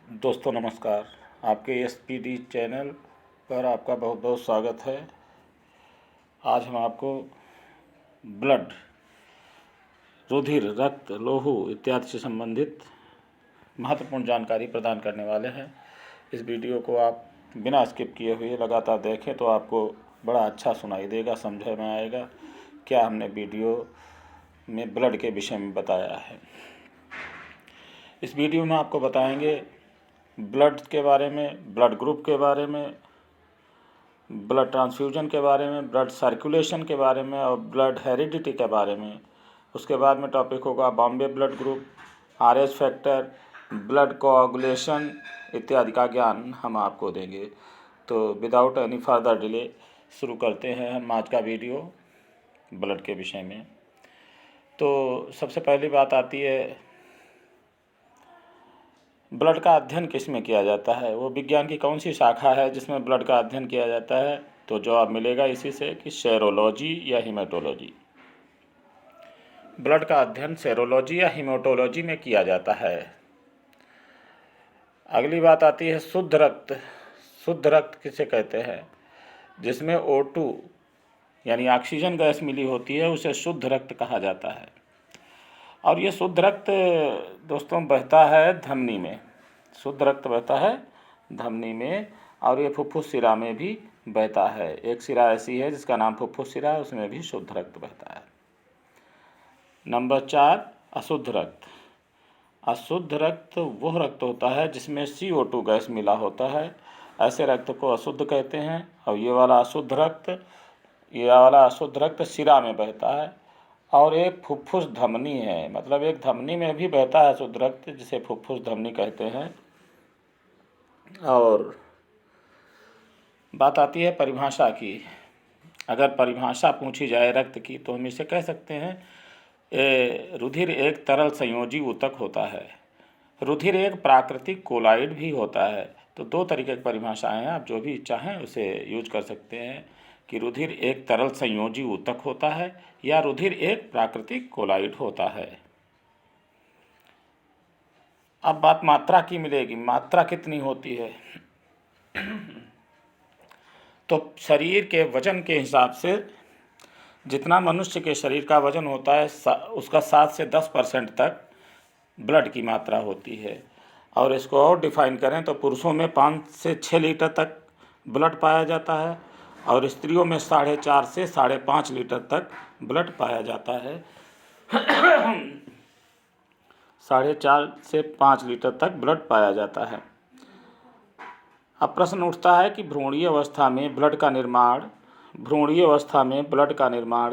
दोस्तों नमस्कार। आपके एसपीडी चैनल पर आपका बहुत बहुत स्वागत है। आज हम आपको ब्लड, रुधिर, रक्त, लोहू इत्यादि से संबंधित महत्वपूर्ण जानकारी प्रदान करने वाले हैं। इस वीडियो को आप बिना स्किप किए हुए लगातार देखें तो आपको बड़ा अच्छा सुनाई देगा, समझ में आएगा क्या हमने वीडियो में ब्लड के विषय में बताया है। इस वीडियो में आपको बताएंगे ब्लड के बारे में, ब्लड ग्रुप के बारे में, ब्लड ट्रांसफ्यूजन के बारे में, ब्लड सर्कुलेशन के बारे में और ब्लड हेरिडिटी के बारे में। उसके बाद में टॉपिक होगा Bombay blood group, RH factor, blood coagulation इत्यादि का ज्ञान हम आपको देंगे। तो विदाउट एनी फर्दर डिले शुरू करते हैं हम आज का वीडियो ब्लड के विषय में। तो सबसे पहली बात आती है, ब्लड का अध्ययन किस में किया जाता है, वो विज्ञान की कौन सी शाखा है जिसमें ब्लड का अध्ययन किया जाता है। तो जवाब मिलेगा इसी से कि सेरोलॉजी या हीमेटोलॉजी। ब्लड का अध्ययन सेरोलॉजी या हीमेटोलॉजी में किया जाता है। अगली बात आती है शुद्ध रक्त। शुद्ध रक्त किसे कहते हैं? जिसमें O2 यानी ऑक्सीजन गैस मिली होती है उसे शुद्ध रक्त कहा जाता है। और ये शुद्ध रक्त दोस्तों बहता है धमनी में। शुद्ध रक्त बहता है धमनी में और ये फुफ्फुस शिरा में भी बहता है। एक शिरा ऐसी है जिसका नाम फुफ्फुस शिरा है, उसमें भी शुद्ध रक्त बहता है। नंबर 4, अशुद्ध रक्त। अशुद्ध रक्त वह रक्त होता है जिसमें CO2 गैस मिला होता है, ऐसे रक्त को अशुद्ध कहते हैं। और ये वाला अशुद्ध रक्त शिरा में बहता है और एक फुफ्फुस धमनी है, मतलब एक धमनी में भी बहता है अशुद्ध रक्त, जिसे फुफ्फुस धमनी कहते हैं। और बात आती है परिभाषा की। अगर परिभाषा पूछी जाए रक्त की तो हम इसे कह सकते हैं रुधिर एक तरल संयोजी ऊतक होता है। रुधिर एक प्राकृतिक कोलाइड भी होता है। तो दो तरीके की परिभाषाएं हैं, आप जो भी चाहें उसे यूज कर सकते हैं कि रुधिर एक तरल संयोजी ऊतक होता है या रुधिर एक प्राकृतिक कोलाइड होता है। अब बात मात्रा की मिलेगी, मात्रा कितनी होती है? तो शरीर के वजन के हिसाब से जितना मनुष्य के शरीर का वजन होता है उसका 7 से 10% तक ब्लड की मात्रा होती है। और इसको और डिफाइन करें तो पुरुषों में 5 से 6 लीटर तक ब्लड पाया जाता है और स्त्रियों में 4.5 से 5.5 लीटर तक ब्लड पाया जाता है। 4.5 से 5 लीटर तक ब्लड पाया जाता है। अब प्रश्न उठता है कि भ्रूणीय अवस्था में ब्लड का निर्माण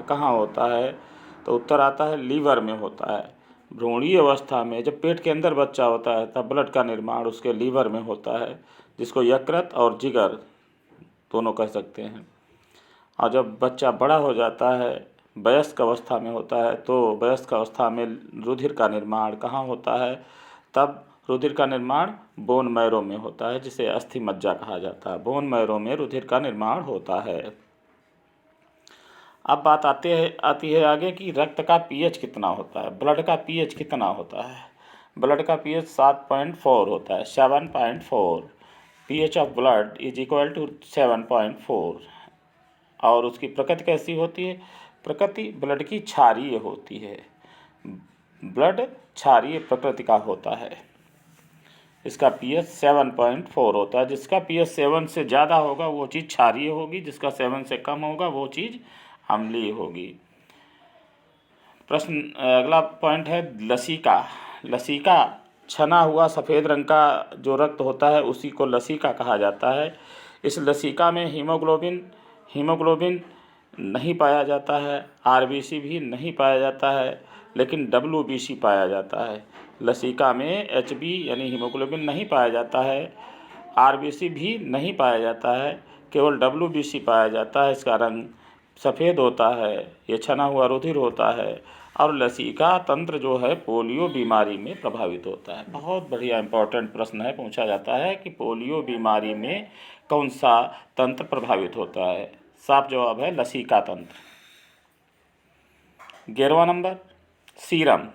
कहाँ होता है? तो उत्तर आता है लीवर में होता है। भ्रूणीय अवस्था में जब पेट के अंदर बच्चा होता है तब ब्लड का निर्माण उसके लीवर में होता है, जिसको यकृत और जिगर दोनों कह सकते हैं। और जब बच्चा बड़ा हो जाता है, वयस्क अवस्था में होता है, तो वयस्क अवस्था में रुधिर का निर्माण कहाँ होता है? तब रुधिर का निर्माण बोन मैरो में होता है, जिसे अस्थि मज्जा कहा जाता है। बोन मैरो में रुधिर का निर्माण होता है। अब बात आती है आगे कि रक्त का पीएच कितना होता है, ब्लड का पीएच कितना होता है। ब्लड का पीएच 7.4 होता है, 7.4। PH of blood is equal to 7.4। और उसकी प्रकृति कैसी होती है? प्रकृति ब्लड की क्षारीय होती है। ब्लड क्षारीय प्रकृति का होता है। इसका पीएच 7.4 होता है। जिसका पीएच 7 से ज़्यादा होगा वो चीज़ क्षारीय होगी, जिसका 7 से कम होगा वो चीज़ अम्लीय होगी। प्रश्न अगला पॉइंट है लसिका। लसिका छना हुआ सफ़ेद रंग का जो रक्त होता है उसी को लसिका कहा जाता है। इस लसिका में हीमोग्लोबिन नहीं पाया जाता है, आरबीसी भी नहीं पाया जाता है, लेकिन डब्ल्यूबीसी पाया जाता है। लसिका में एचबी यानी हीमोग्लोबिन नहीं पाया जाता है, आरबीसी भी नहीं पाया जाता है, केवल डब्ल्यूबीसी पाया जाता है। इसका रंग सफ़ेद होता है, ये छना हुआ रुधिर होता है। और लसिका तंत्र जो है पोलियो बीमारी में प्रभावित होता है। बहुत बढ़िया इंपॉर्टेंट प्रश्न है, पूछा जाता है कि पोलियो बीमारी में कौन सा तंत्र प्रभावित होता है? साफ जवाब है लसिका तंत्र। 11वां नंबर सीरम।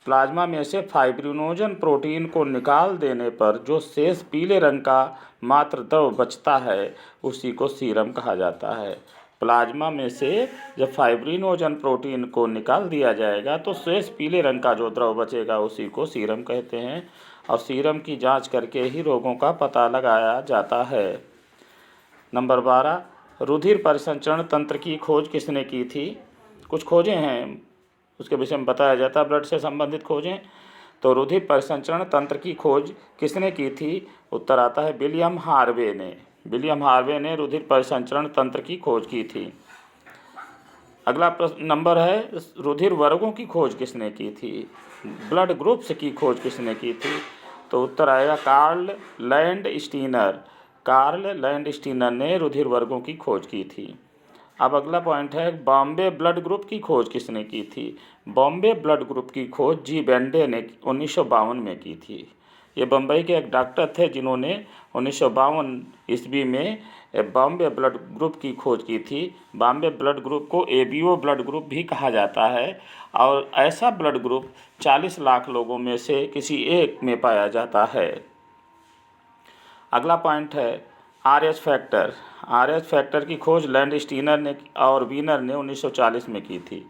प्लाज्मा में से फाइब्रिनोजन प्रोटीन को निकाल देने पर जो शेष पीले रंग का मात्र द्रव बचता है उसी को सीरम कहा जाता है। प्लाज्मा में से जब फाइब्रिनोजन प्रोटीन को निकाल दिया जाएगा तो शेष पीले रंग का जो द्रव बचेगा उसी को सीरम कहते हैं, और सीरम की जांच करके ही रोगों का पता लगाया जाता है। नंबर 12, रुधिर परिसंचरण तंत्र की खोज किसने की थी? कुछ खोजें हैं, उसके विषय में बताया जाता है। ब्लड से संबंधित खोजें, तो रुधिर परिसंचरण तंत्र की खोज किसने की थी? उत्तर आता है विलियम हार्वे ने। विलियम हार्वे ने रुधिर परिसंचरण तंत्र की खोज की थी। अगला प्रश्न नंबर है, रुधिर वर्गों की खोज किसने की थी? ब्लड ग्रुप्स की खोज किसने की थी? तो उत्तर आएगा कार्ल लैंडस्टीनर। कार्ल लैंडस्टीनर ने रुधिर वर्गों की खोज की थी। अब अगला पॉइंट है, बॉम्बे ब्लड ग्रुप की खोज किसने की थी? बॉम्बे ब्लड ग्रुप की खोज जी बेंडे ने 1952 में की थी। ये बम्बई के एक डॉक्टर थे जिन्होंने 1952 ईस्वी में बॉम्बे ब्लड ग्रुप की खोज की थी। बॉम्बे ब्लड ग्रुप को एबीओ ब्लड ग्रुप भी कहा जाता है, और ऐसा ब्लड ग्रुप 40 लाख लोगों में से किसी एक में पाया जाता है। अगला पॉइंट है आरएच फैक्टर। आरएच फैक्टर की खोज लैंडस्टीनर ने और वीनर ने 1940 में की थी।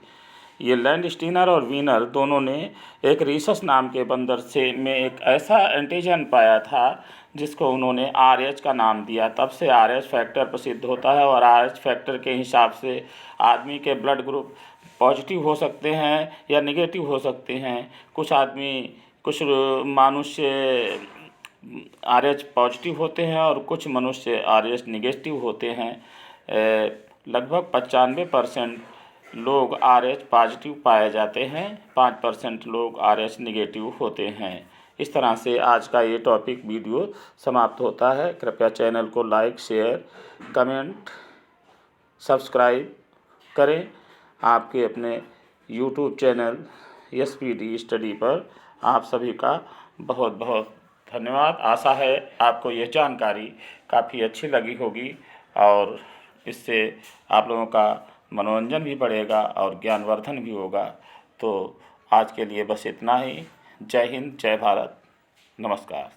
ये लैंडस्टीनर और वीनर दोनों ने एक रीसस नाम के बंदर से में एक ऐसा एंटीजन पाया था जिसको उन्होंने आरएच का नाम दिया। तब से आरएच फैक्टर प्रसिद्ध होता है, और आरएच फैक्टर के हिसाब से आदमी के ब्लड ग्रुप पॉजिटिव हो सकते हैं या निगेटिव हो सकते हैं। कुछ मनुष्य आरएच पॉजिटिव होते हैं और कुछ मनुष्य आरएच निगेटिव होते हैं। लगभग 95% लोग आरएच पॉजिटिव पाए जाते हैं, 5% लोग आरएच निगेटिव होते हैं। इस तरह से आज का ये टॉपिक वीडियो समाप्त होता है। कृपया चैनल को लाइक, शेयर, कमेंट, सब्सक्राइब करें। आपके अपने यूट्यूब चैनल SPD स्टडी पर आप सभी का बहुत बहुत धन्यवाद। आशा है आपको यह जानकारी काफ़ी अच्छी लगी होगी, और इससे आप लोगों का मनोरंजन भी बढ़ेगा और ज्ञानवर्धन भी होगा। तो आज के लिए बस इतना ही। जय हिंद, जय भारत, नमस्कार।